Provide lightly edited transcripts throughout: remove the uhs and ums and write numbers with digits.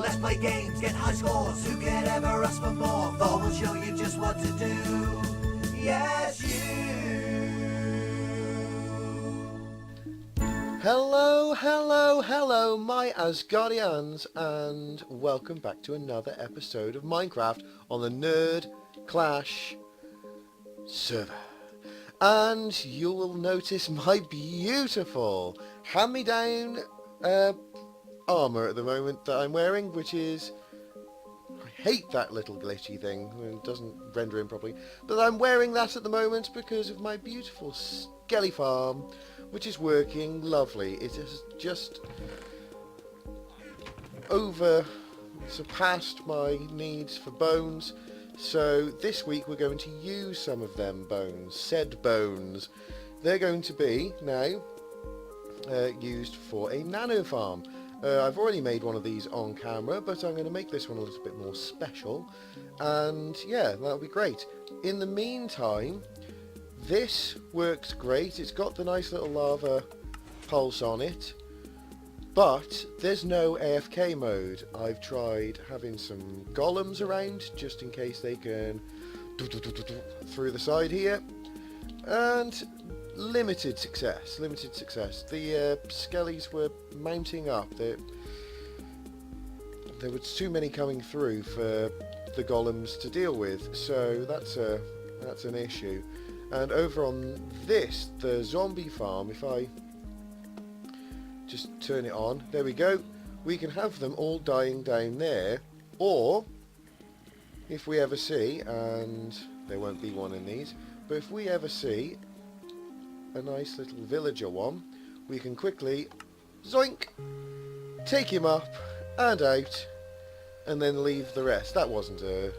Let's play games, get high scores. Who could ever ask for more? Thor will show you just what to do. Yes, you. Hello, hello, hello, my Asgardians, and welcome back to another episode of Minecraft on the NerdClash server. And you will notice my beautiful hand-me-down armour at the moment that I'm wearing, which is... I hate that little glitchy thing. It doesn't render in properly. But I'm wearing that at the moment because of my beautiful skelly farm, which is working lovely. It has just surpassed my needs for bones. So this week we're going to use some of them bones, said bones. They're going to be now used for a nano farm. I've already made one of these on camera, but I'm going to make this one a little bit more special. And yeah, that'll be great. In the meantime, this works great. It's got the nice little lava pulse on it, but there's no AFK mode. I've tried having some golems around just in case they can through the side here, and limited success. The skellies were mounting up. There were too many coming through for the golems to deal with, so that's an issue. And over on this, the zombie farm, if I just turn it on, there we go, we can have them all dying down there, or if we ever see, and there won't be one in these, but if we ever see a nice little villager one, we can quickly zoink, take him up and out, and then leave the rest. That wasn't a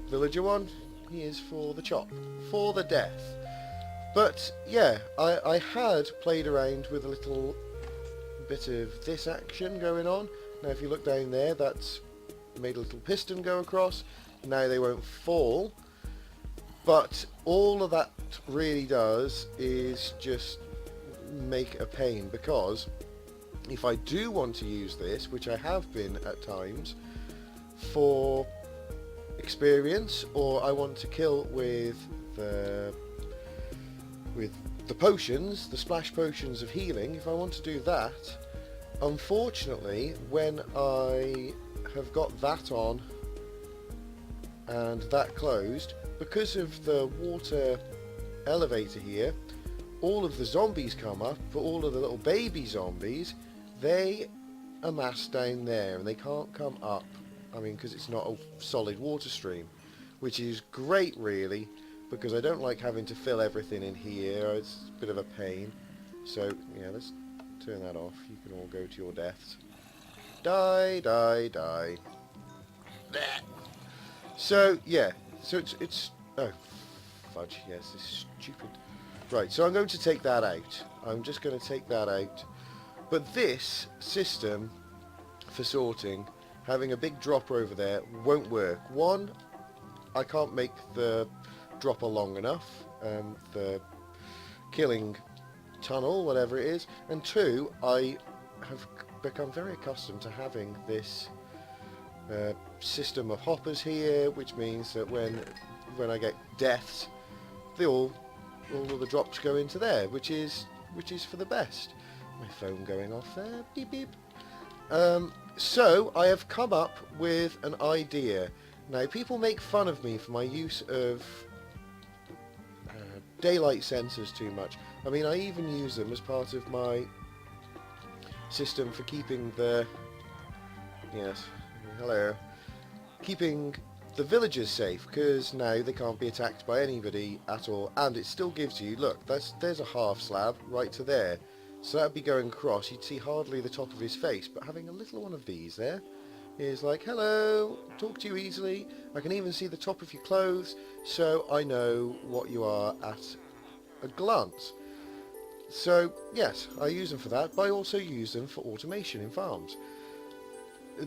villager one. He is for the chop, for the death. But yeah, I had played around with a little bit of this action going on. Now if you look down there, that's made a little piston go across. Now they won't fall. But all of that really does is just make a pain, because if I do want to use this, which I have been at times, for experience, or I want to kill with the potions, the splash potions of healing, if I want to do that, unfortunately when I have got that on and that closed, because of the water elevator here, all of the zombies come up, but all of the little baby zombies, they amass down there and they can't come up. I mean, because it's not a solid water stream, which is great really, because I don't like having to fill everything in here. It's a bit of a pain. So yeah, let's turn that off. You can all go to your deaths. Die, die, die. So yeah, so it's oh fudge, yes, this is stupid. Right, so I'm going to take that out. I'm just going to take that out. But this system for sorting, having a big dropper over there, won't work. One, I can't make the dropper long enough, the killing tunnel, whatever it is. And two, I have become very accustomed to having this system of hoppers here, which means that when I get deaths, all of the drops go into there, which is for the best. My phone going off there, beep beep. So I have come up with an idea. Now people make fun of me for my use of daylight sensors too much. I mean, I even use them as part of my system for keeping the keeping the villagers safe, because now they can't be attacked by anybody at all, and it still gives you, look, there's a half slab right to there, so that'd be going across, you'd see hardly the top of his face, but having a little one of these there is like, hello, talk to you easily, I can even see the top of your clothes, so I know what you are at a glance. So yes, I use them for that, but I also use them for automation in farms.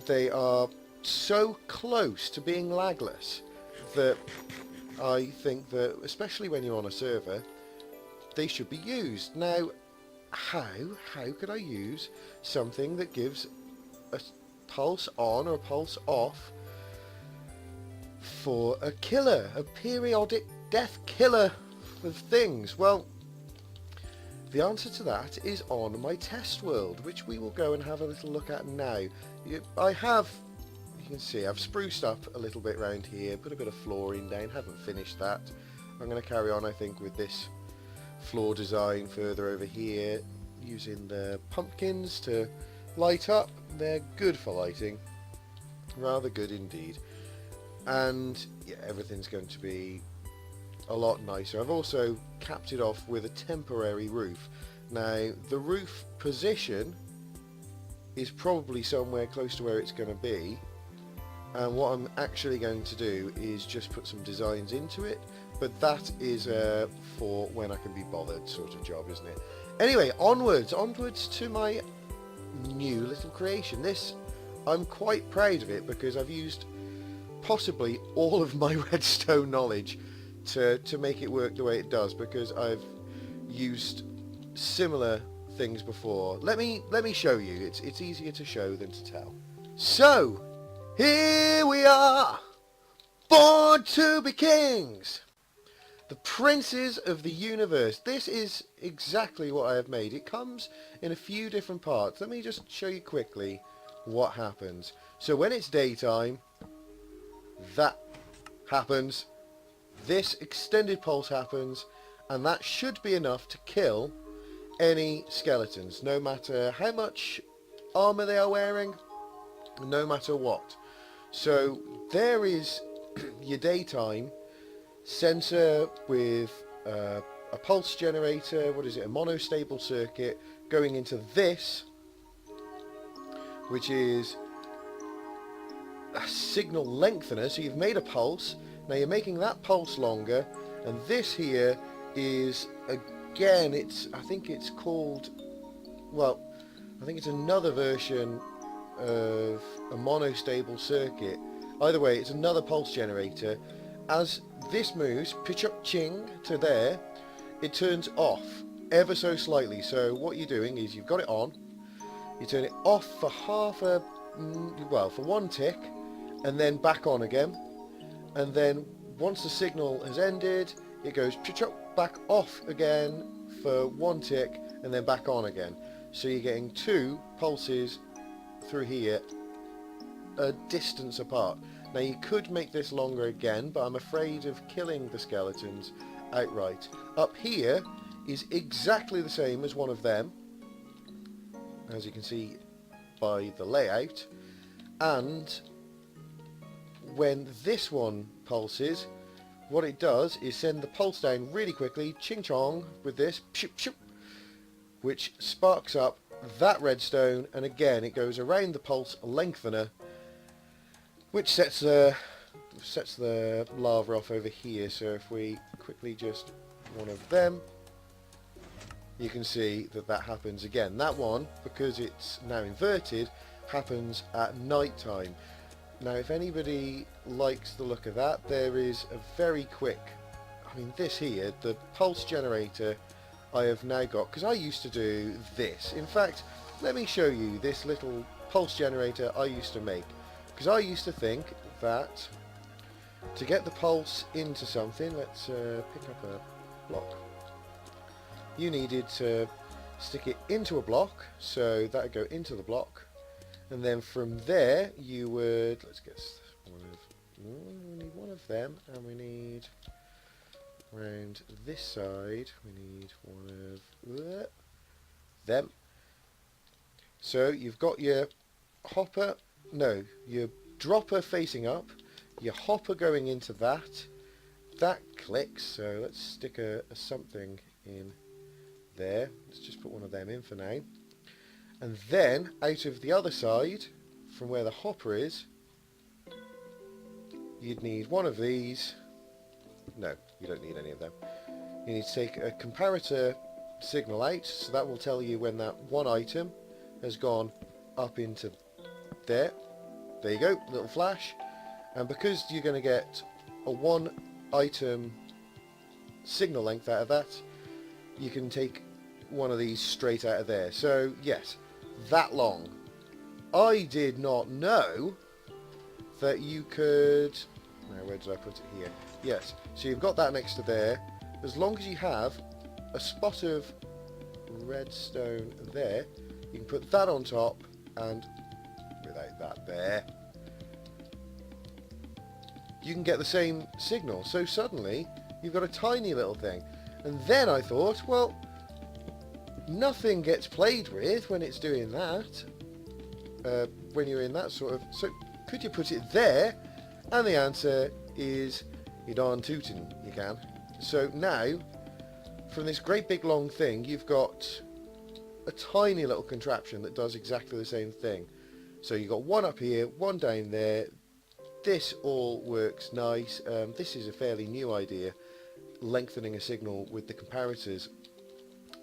They are so close to being lagless that I think that, especially when you're on a server, they should be used. Now, how could I use something that gives pulse on or a pulse off for a killer, a periodic death killer of things? Well, the answer to that is on my test world, which we will go and have a little look at now. You can see I've spruced up a little bit around here, put a bit of flooring down, haven't finished that. I'm going to carry on, I think, with this floor design further over here, using the pumpkins to light up. They're good for lighting, rather good indeed. And yeah, everything's going to be a lot nicer. I've also capped it off with a temporary roof. Now, the roof position is probably somewhere close to where it's going to be, and what I'm actually going to do is just put some designs into it, but that is for when I can be bothered sort of job, isn't it? Anyway, onwards to my new little creation. This, I'm quite proud of it because I've used possibly all of my redstone knowledge to make it work the way it does, because I've used similar things before. Let me show you. It's easier to show than to tell. So here we are, born to be kings, the princes of the universe. This is exactly what I have made. It comes in a few different parts. Let me just show you quickly what happens. So when it's daytime, that happens. This extended pulse happens, and that should be enough to kill any skeletons, no matter how much armor they are wearing, no matter what. So there is your daytime sensor with a pulse generator, what is it, a monostable circuit going into this, which is a signal lengthener. So you've made a pulse, now you're making that pulse longer, and this here is, again, I think it's called, well, I think it's another version of a monostable circuit. Either way, it's another pulse generator. As this moves, pitch up ching to there, it turns off ever so slightly. So what you're doing is you've got it on, you turn it off for for one tick, and then back on again. And then once the signal has ended, it goes pitch up back off again for one tick, and then back on again. So you're getting two pulses through here a distance apart. Now you could make this longer again, but I'm afraid of killing the skeletons outright. Up here is exactly the same as one of them, as you can see by the layout, and when this one pulses, what it does is send the pulse down really quickly, ching chong, with this, pshoop, pshoop, which sparks up that redstone, and again it goes around the pulse lengthener, which sets the lava off over here. So if we quickly just one of them, you can see that happens again. That one, because it's now inverted, happens at night time. Now if anybody likes the look of that, there is a very quick, I mean this here, the pulse generator I have now got, because I used to do this. In fact, let me show you this little pulse generator I used to make, because I used to think that to get the pulse into something, let's pick up a block, you needed to stick it into a block, so that would go into the block, and then from there you would, let's get we need one of them, and we need around this side, we need one of them. So you've got your hopper, no, your dropper facing up, your hopper going into that clicks, so let's stick a something in there, let's just put one of them in for now, and then out of the other side, from where the hopper is, you'd need one of these. No, you don't need any of them. You need to take a comparator signal out, so that will tell you when that one item has gone up into there. There you go, little flash. And because you're going to get a one item signal length out of that, you can take one of these straight out of there. So yes, that long. I did not know that you could... Now, where did I put it here? Yes, so you've got that next to there. As long as you have a spot of redstone there, you can put that on top, and without that there, you can get the same signal. So suddenly, you've got a tiny little thing. And then I thought, well, nothing gets played with when it's doing that. When you're in that sort of... So could you put it there? And the answer is, you darn tootin', you can. So now, from this great big long thing, you've got a tiny little contraption that does exactly the same thing. So you've got one up here, one down there. This all works nice. This is a fairly new idea, lengthening a signal with the comparators,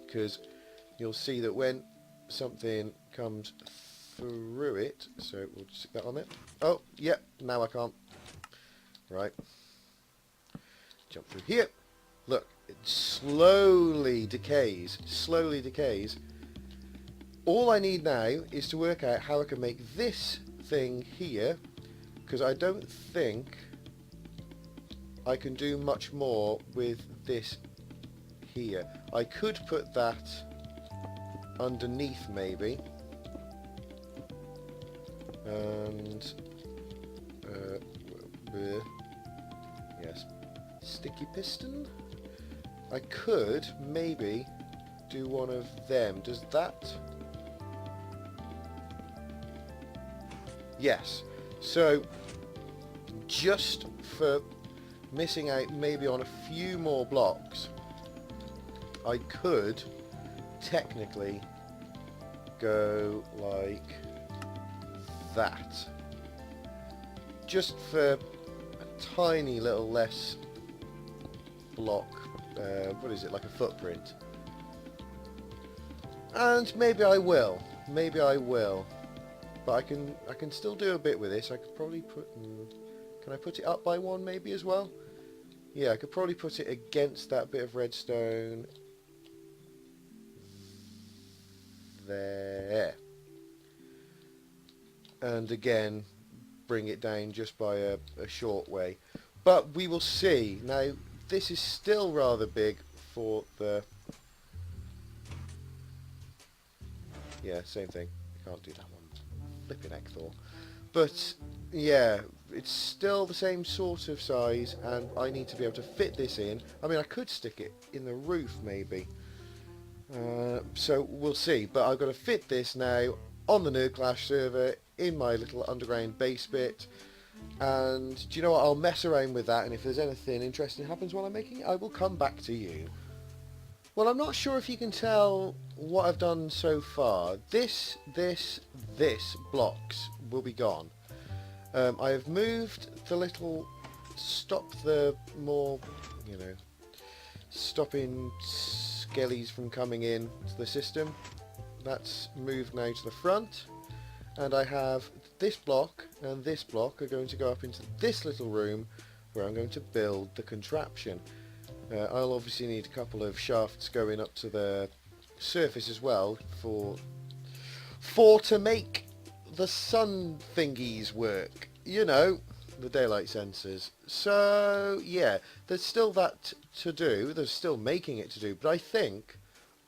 because you'll see that when something comes through it, so we'll just stick that on there. Oh, yeah, now I can't. Right. Jump through here. Look, it slowly decays. Slowly decays. All I need now is to work out how I can make this thing here, because I don't think I can do much more with this here. I could put that underneath maybe, and yes, sticky piston. I could maybe do one of them. Does that? Yes. So just for missing out maybe on a few more blocks, I could technically go like that, just for a tiny little less block. What is it, like a footprint? And maybe I will, but I can still do a bit with this. I could probably put, can I put it up by one maybe as well? Yeah, I could probably put it against that bit of redstone there, and again bring it down just by a short way, but we will see. Now this is still rather big for the... Yeah, same thing. I can't do that one. Flipping heck, Thor. But yeah, it's still the same sort of size, and I need to be able to fit this in. I mean, I could stick it in the roof maybe. So we'll see. But I've got to fit this now on the NerdClash server in my little underground base bit. And do you know what? I'll mess around with that, and if there's anything interesting happens while I'm making it, I will come back to you. Well, I'm not sure if you can tell what I've done so far. This blocks will be gone. I have moved the little, stop the more, stopping skellies from coming in to the system. That's moved now to the front. And I have this block and this block are going to go up into this little room where I'm going to build the contraption. I'll obviously need a couple of shafts going up to the surface as well for to make the sun thingies work, the daylight sensors. So yeah, there's still that to do, there's still making it to do, but I think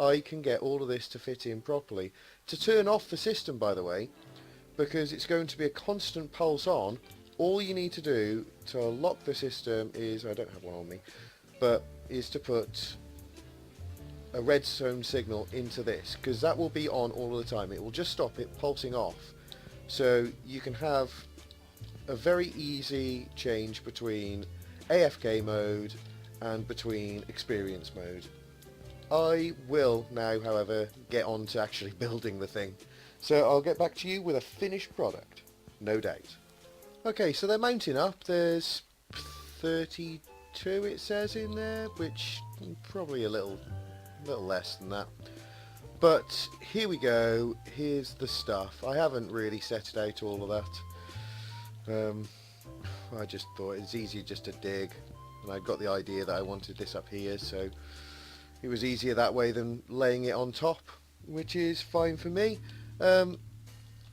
I can get all of this to fit in properly. To turn off the system, by the way, because it's going to be a constant pulse on, all you need to do to lock the system is, I don't have one on me, but is to put a redstone signal into this, because that will be on all of the time. It will just stop it pulsing off. So you can have a very easy change between AFK mode and between experience mode. I will now, however, get on to actually building the thing. So I'll get back to you with a finished product, no doubt. Okay, so they're mounting up. There's 32 it says in there, which probably a little less than that. But here we go. Here's the stuff. I haven't really set it out all of that. I just thought it's easier just to dig, and I got the idea that I wanted this up here, so it was easier that way than laying it on top, which is fine for me.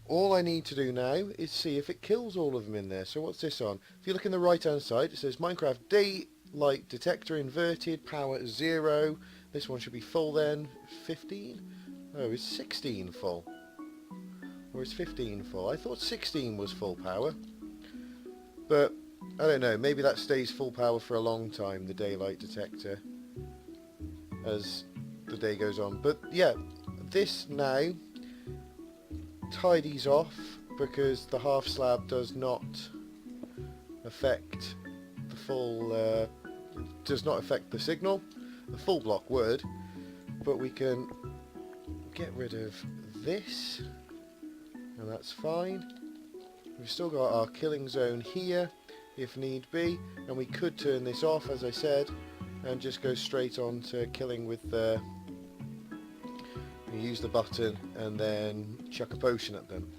all I need to do now is see if it kills all of them in there. So what's this on? If you look in the right hand side, it says Minecraft daylight detector inverted, power 0. This one should be full then. 15? Oh, is 16 full? Or is 15 full? I thought 16 was full power. But I don't know, maybe that stays full power for a long time, the daylight detector, as the day goes on. But yeah, this now tidies off because the half slab does not affect the full, does not affect the signal. The full block would, but we can get rid of this, and that's fine. We've still got our killing zone here if need be, and we could turn this off, as I said, and just go straight on to killing with the, use the button and then chuck a potion at them.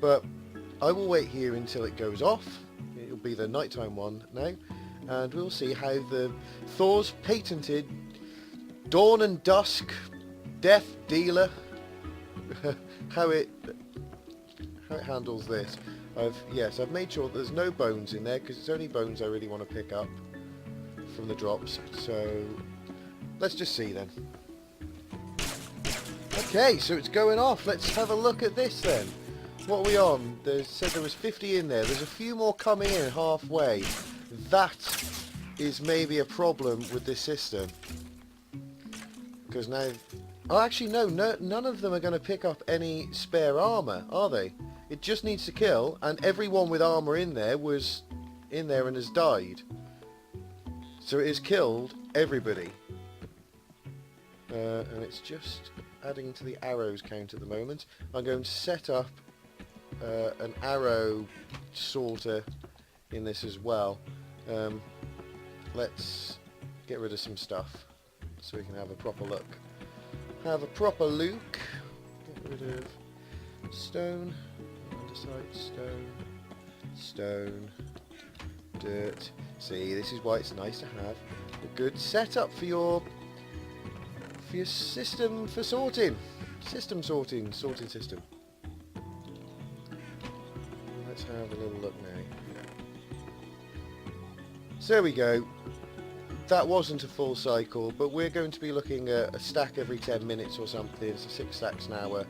But I will wait here until it goes off. It'll be the nighttime one now, and we'll see how the Thor's patented Dawn and Dusk Death Dealer how it handles this. I've made sure that there's no bones in there because it's only bones I really want to pick up from the drops. So let's just see then. Okay, so it's going off. Let's have a look at this then. What are we on? They said there was 50 in there. There's a few more coming in halfway. That is maybe a problem with this system. Because now... Oh, actually, no, none of them are going to pick up any spare armour, are they? It just needs to kill, and everyone with armour in there was in there and has died. So it has killed everybody. And it's just adding to the arrows count at the moment. I'm going to set up an arrow sorter in this as well. Let's get rid of some stuff so we can have a proper look. Have a proper look. Get rid of stone, andesite, stone, dirt. See, this is why it's nice to have a good setup for your system for sorting. Sorting system. Let's have a little look now. So there we go. That wasn't a full cycle, but we're going to be looking at a stack every 10 minutes or something, so 6 stacks an hour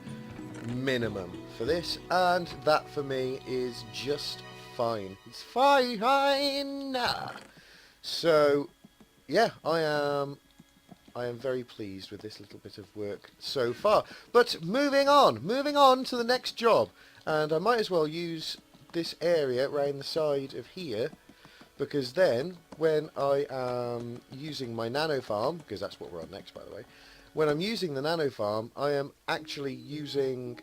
minimum for this, and that for me is just fine. It's fine! So, yeah, I am very pleased with this little bit of work so far. But moving on to the next job, and I might as well use this area around the side of here, because then when I am using my nano farm, because that's what we're on next by the way, when I'm using the nano farm I am actually using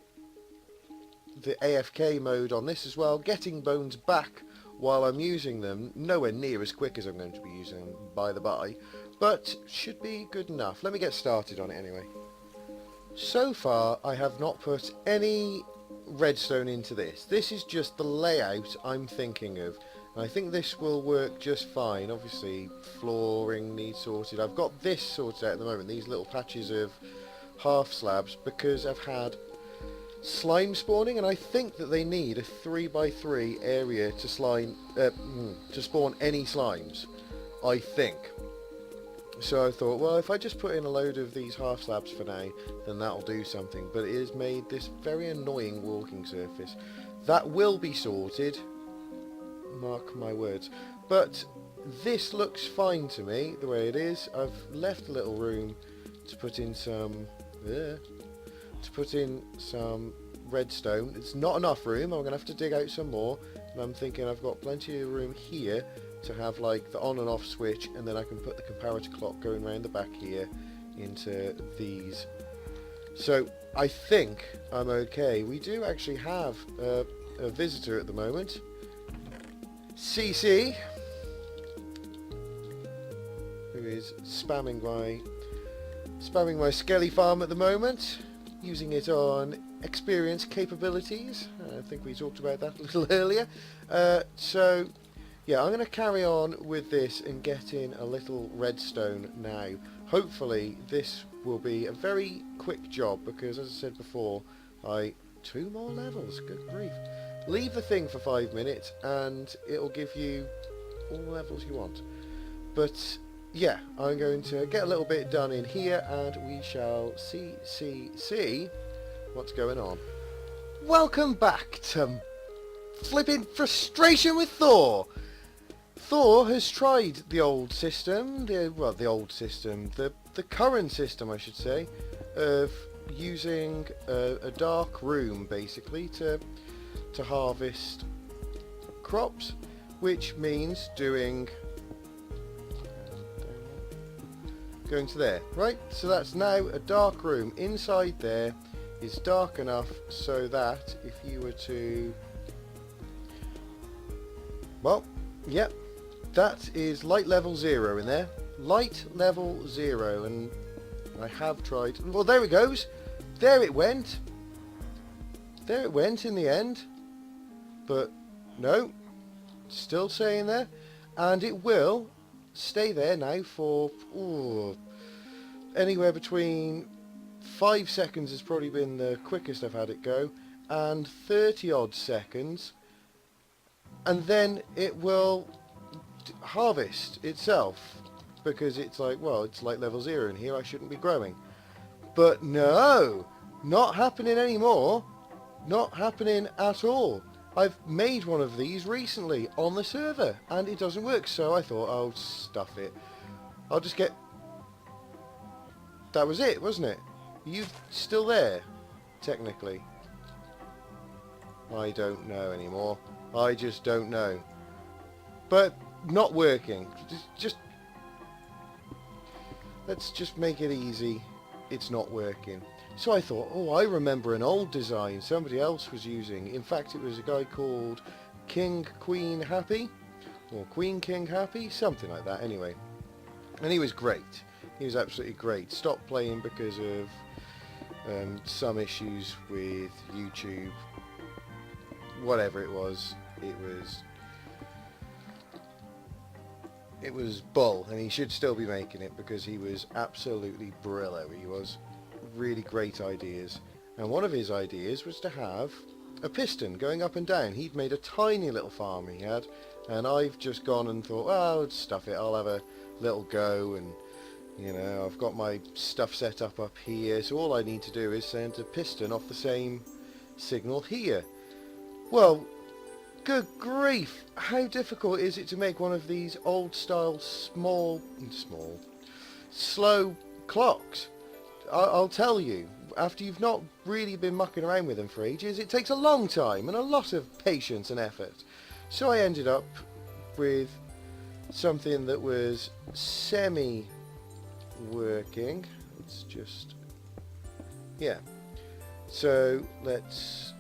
the AFK mode on this as well, getting bones back while I'm using them, nowhere near as quick as I'm going to be using them by the by, but should be good enough. Let me get started on it anyway. So far I have not put any redstone into this. This is just the layout I'm thinking of. I think this will work just fine. Obviously flooring needs sorted. I've got this sorted out at the moment, these little patches of half slabs, because I've had slime spawning, and I think that they need a 3x3 area to spawn any slimes, I think. So I thought, well, if I just put in a load of these half slabs for now, then that'll do something. But it has made this very annoying walking surface. That will be sorted, mark my words. But this looks fine to me the way it is. I've left a little room to put in some redstone. It's not enough room. I'm gonna have to dig out some more, and I'm thinking I've got plenty of room here to have like the on and off switch, and then I can put the comparator clock going around the back here into these. So I think I'm okay. We do actually have a visitor at the moment, CC, who is spamming my skelly farm at the moment, using it on experience capabilities. I think we talked about that a little earlier. So yeah, I'm going to carry on with this and get in a little redstone now. Hopefully this will be a very quick job, because as I said before, I 2 more levels. Good grief. Leave the thing for 5 minutes and it'll give you all the levels you want. But yeah, I'm going to get a little bit done in here and we shall see what's going on. Welcome back to flipping frustration with Thor. Thor has tried the old system, the current system I should say, of using a dark room basically to harvest crops, which means going to there, right? So that's now a dark room. Inside there is dark enough so that if you were to, well, yep, that is light level 0 in there. Light level 0, and I have tried, well, there it goes. There it went. There it went in the end. But no, still staying there, and it will stay there now for anywhere between 5 seconds has probably been the quickest I've had it go, and 30 odd seconds, and then it will harvest itself, because it's like, well, it's like level 0 in here, I shouldn't be growing. But no, not happening anymore. Not happening at all. I've made one of these recently on the server and it doesn't work, so I thought I'll stuff it. I'll just get... That was it, wasn't it? You still there, technically? I don't know anymore. I just don't know. But not working. Just let's just make it easy. It's not working. So I thought, oh, I remember an old design somebody else was using. In fact, it was a guy called King Queen Happy, or Queen King Happy, something like that anyway. And he was great. He was absolutely great. Stopped playing because of some issues with YouTube. Whatever it was bull, and he should still be making it because he was absolutely brillo. He was really great ideas, and one of his ideas was to have a piston going up and down. He'd made a tiny little farm he had, and I've just gone and thought, oh, stuff it, I'll have a little go, and you know, I've got my stuff set up here, so all I need to do is send a piston off the same signal here. Well, good grief, how difficult is it to make one of these old style slow clocks? I'll tell you, after you've not really been mucking around with them for ages, it takes a long time and a lot of patience and effort. So I ended up with something that was semi-working. Let's just... yeah. So let's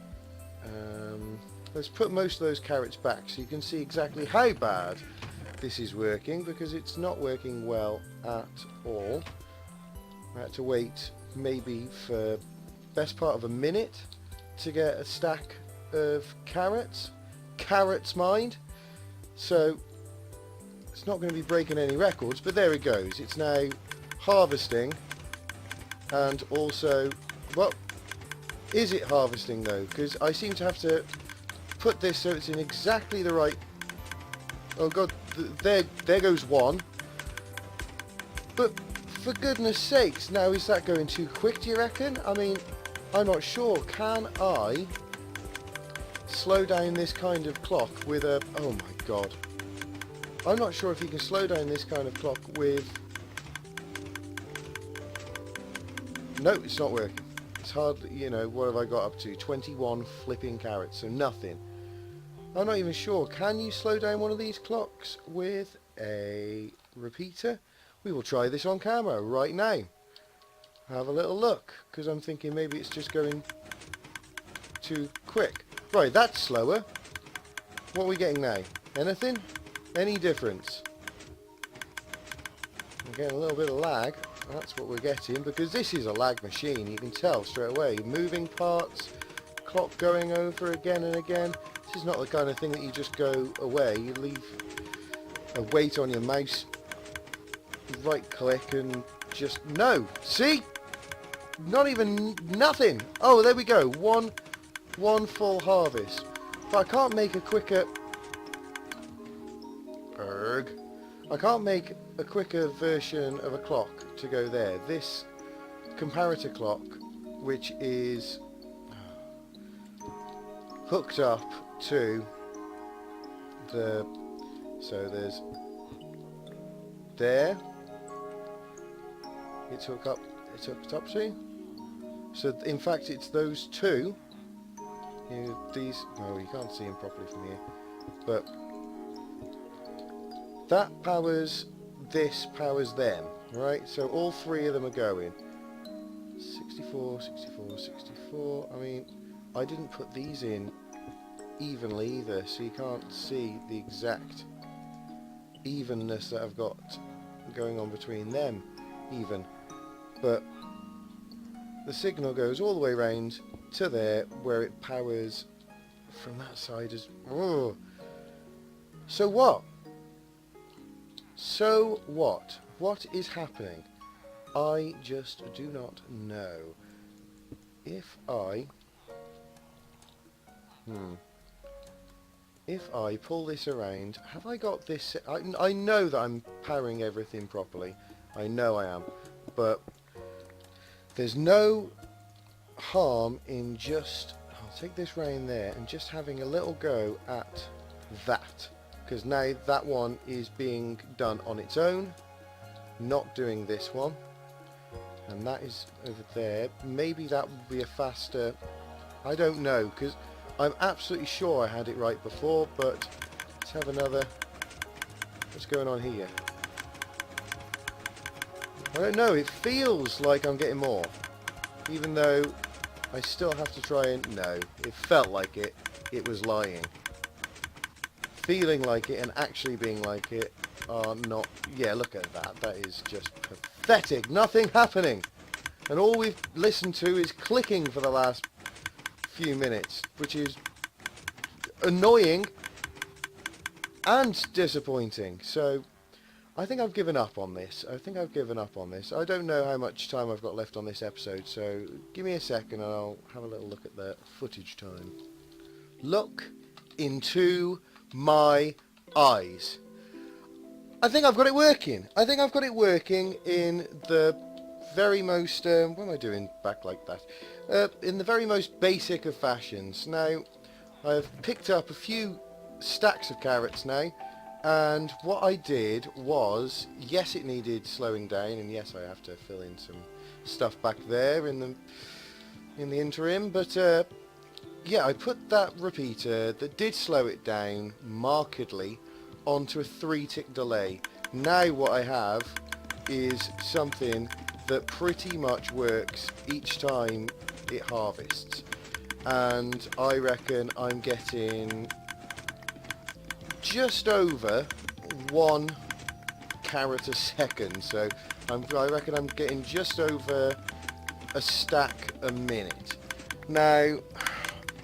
put most of those carrots back so you can see exactly how bad this is working, because it's not working well at all. I had to wait maybe for best part of a minute to get a stack of carrots. Carrots, mind. So it's not going to be breaking any records, but there it goes. It's now harvesting, and also, well, is it harvesting though? Because I seem to have to put this so it's in exactly the right... oh god, there goes one. But for goodness sakes, now is that going too quick, do you reckon? I mean, I'm not sure. Can I slow down this kind of clock with a... oh my god. I'm not sure if you can slow down this kind of clock with... no, it's not working. It's hardly, you know, what have I got up to? 21 flipping carrots, so nothing. I'm not even sure. Can you slow down one of these clocks with a repeater? We will try this on camera right now. Have a little look, because I'm thinking maybe it's just going too quick. Right, that's slower. What are we getting now? Anything? Any difference? We're getting a little bit of lag. That's what we're getting, because this is a lag machine. You can tell straight away. Moving parts, clock going over again and again. This is not the kind of thing that you just go away. You leave a weight on your mouse, right click, and just... no! See? Not even... nothing! Oh, there we go. 1 one full harvest. But I can't make a quicker... I can't make a quicker version of a clock to go there. This comparator clock, which is hooked up to the... So there's... There. It's hooked up to. So in fact it's those two. These... No, you can't see them properly from here. But that powers this, powers them, right? So all three of them are going. 64, 64, 64. I mean, I didn't put these in evenly either, so you can't see the exact evenness that I've got going on between them even. But the signal goes all the way round to there, where it powers from that side as... Oh. So what? So what? What is happening? I just do not know. If I... If I pull this around, have I got this... I know that I'm powering everything properly. I know I am. But there's no harm in just... I'll take this round there and just having a little go at that. Because now that one is being done on its own, not doing this one, and that is over there. Maybe that would be a faster... I don't know, because I'm absolutely sure I had it right before, but let's have another... What's going on here? I don't know, it feels like I'm getting more, even though I still have to try and... No, it felt like it. It was lying. Feeling like it and actually being like it are not... Yeah, look at that. That is just pathetic. Nothing happening. And all we've listened to is clicking for the last few minutes, which is annoying and disappointing. So I think I've given up on this. I don't know how much time I've got left on this episode, so give me a second and I'll have a little look at the footage time. Look into my eyes. I think I've got it working. I think I've got it working in the very most... what am I doing back like that? In the very most basic of fashions. Now, I've picked up a few stacks of carrots now, and what I did was, yes, it needed slowing down, and yes, I have to fill in some stuff back there in the interim, but yeah, I put that repeater that did slow it down markedly onto a 3-tick delay. Now what I have is something that pretty much works each time it harvests. And I reckon I'm getting just over 1 carrot a second. So I reckon I'm getting just over a stack a minute. Now,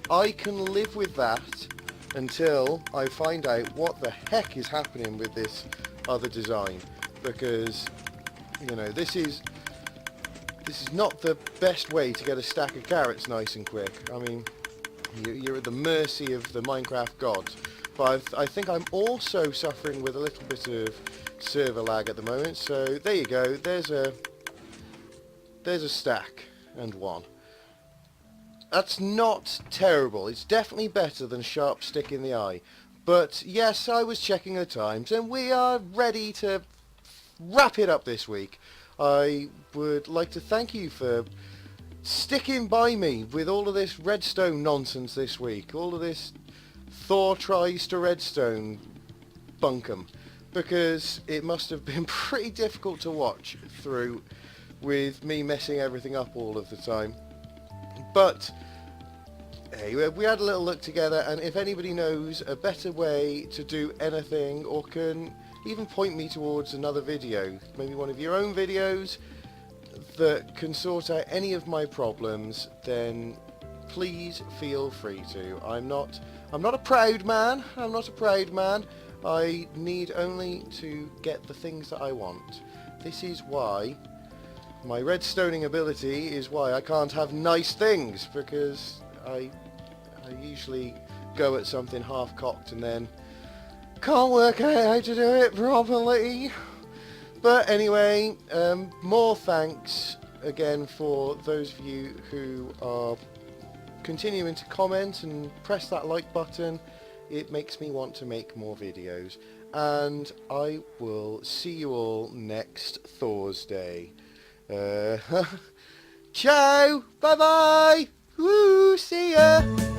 I can live with that until I find out what the heck is happening with this other design, because, you know, this is not the best way to get a stack of carrots nice and quick. I mean, you're at the mercy of the Minecraft gods. But I think I'm also suffering with a little bit of server lag at the moment. So there you go. There's a stack and 1. That's not terrible. It's definitely better than a sharp stick in the eye. But yes, I was checking the times, and we are ready to wrap it up this week. I would like to thank you for sticking by me with all of this redstone nonsense this week. All of this Thor tries to redstone bunkum. Because it must have been pretty difficult to watch through with me messing everything up all of the time. But hey, we had a little look together, and if anybody knows a better way to do anything, or can even point me towards another video, maybe one of your own videos that can sort out any of my problems, then please feel free to. I'm not a proud man. I need only to get the things that I want. This is why my redstoning ability is why I can't have nice things, because I I usually go at something half-cocked and then can't work out how to do it properly. But anyway, more thanks again for those of you who are continuing to comment and press that like button. It makes me want to make more videos. And I will see you all next Thursday. Ciao! Bye bye! Woo! See ya!